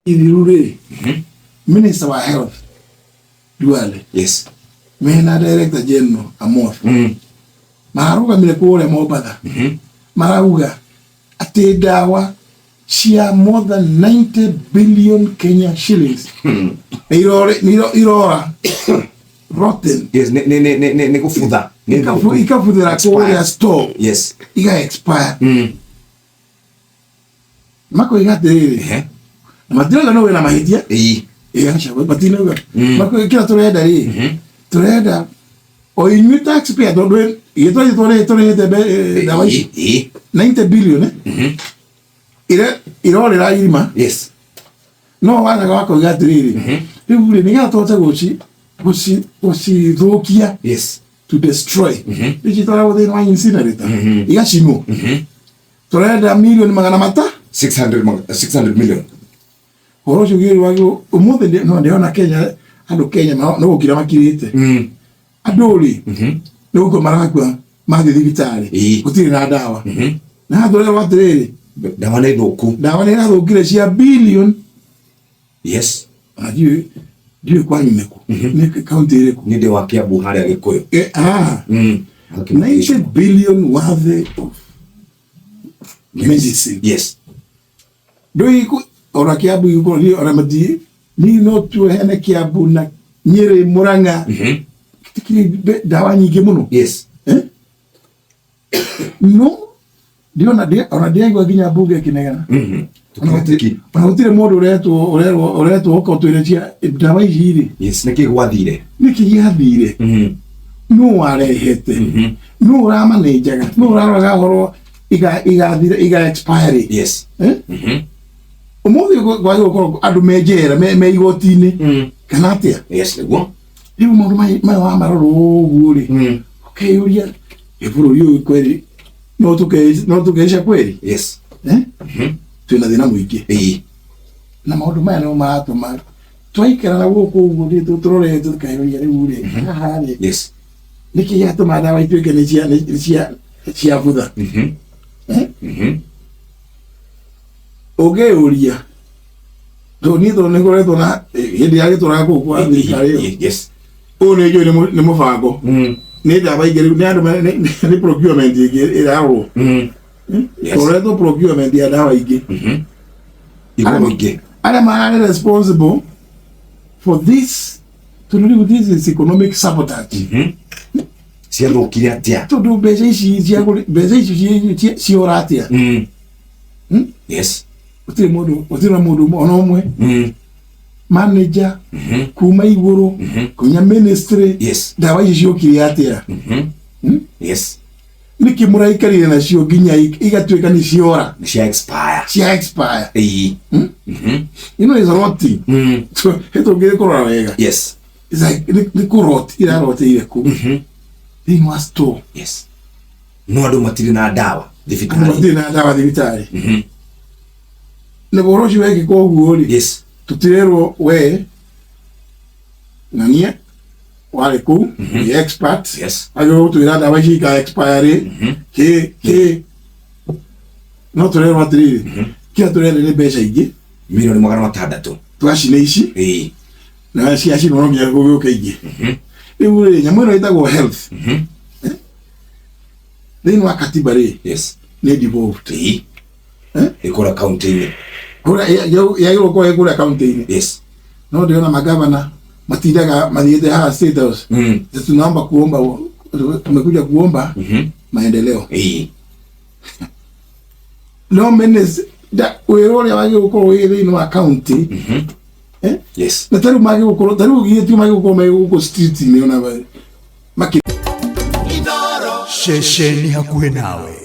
Irure. Minister wa Health Duale. Yes. Mena Director General Amoth. Maruga mile kule Mobada. Maruga ate dawa share more than 90 billion Kenya shillings. Irora rotten. Yes, ne kufuda. Ikafuda kwa store. Yes. Iga expire. Mako igate Matila no wena mahitia. Shawe patina uga. Mako kila tureda tureda o inyu taxpayer do doen yeto tore be dawa 90 billion ire la irima. Yes. No wana wako igate People ni gato gosi rokia. Yes. To destroy. Digital wo de no incinerator. Igashimo. Tureda million magana mata 600 million. Orojo giri wago umude no ndeona Kenya ando Kenya no gukira makirite adoli no go marakwa magi digitali kutiri na dawa na dole watere dawa ne doku dawa ne ado gire cia billion. Yes adieu dio kwa nyimeko ne county reko ni de wa Kiambu hali agikoyo 90 billion worth of medicine. Yes. Doi ku ora Kiambu yuko ni ora madi ni no tu hene Kiambu na Nyeri Muranga tikiri dawa nyingi muno. Yes. No dio na dia ora dia go ginya buge kinegana tukatiki panutire modo oreto oko tuiretia dawa hiri. Yes, niki gwathire no arehete no rama nejaga no rara horo iga expire. Yes. Umuthi gwa andu mejera me igotini kana atia. Yes, nego Ibu mundu mai wa maroro guri okay uria eburu yu kweli no tukeisha kweli. Yes. Tuna thina muingi na maundu maya no maratuma twaikara na guku guri tuturore tukairuria riu ri hahari. Yes. Niki yatuma dawa ituike ni cia butha. Uria Donito ne koreto na hindi yake turako kwa thirikari. Yes. One jo ni mufango. Ni dawa igere ni andu ni procurement igere iraro. Yes. Koreto procurement ya dawa igere. Igere. Ana man responsible for this. To do this is economic sabotage. Siendo kiriatia. To do bezi oratia. Yes. Utire modu onomwe manager kuma iguru kunya ministry. Yes. Dawa icio kiriatia. Yes. Niki muraikarire na cio ginya igatuika ni ciora cia expire. You know, it's rotting. So heto gere kora wega. Yes. It's like the kurot ira rote ile ku. They must store. Yes. No ado matiri na dawa divitari. Ne boroji weke ko guori. Yes. Tutirero we nania wale ku the experts. Yes. Ayo tu ira dawa ji ka expire ke no turero matiri kia turero ne besha igi milioni 600 twashine ici na cia no ngia go keigi iwe nyamwero itago health then wakatiba ri. Yes. Ne devolved ikora county kura ya ko ikora county. Yes. No ndio na magavana matidaga mathiete ha state house tunaomba kuomba tumekuja kuomba maendeleo. No menes da uerore wage uko ile no county. Yes. Na taru mage uko taru yetu mage uko street ni ona ba maki shesheni hakuhe nawe.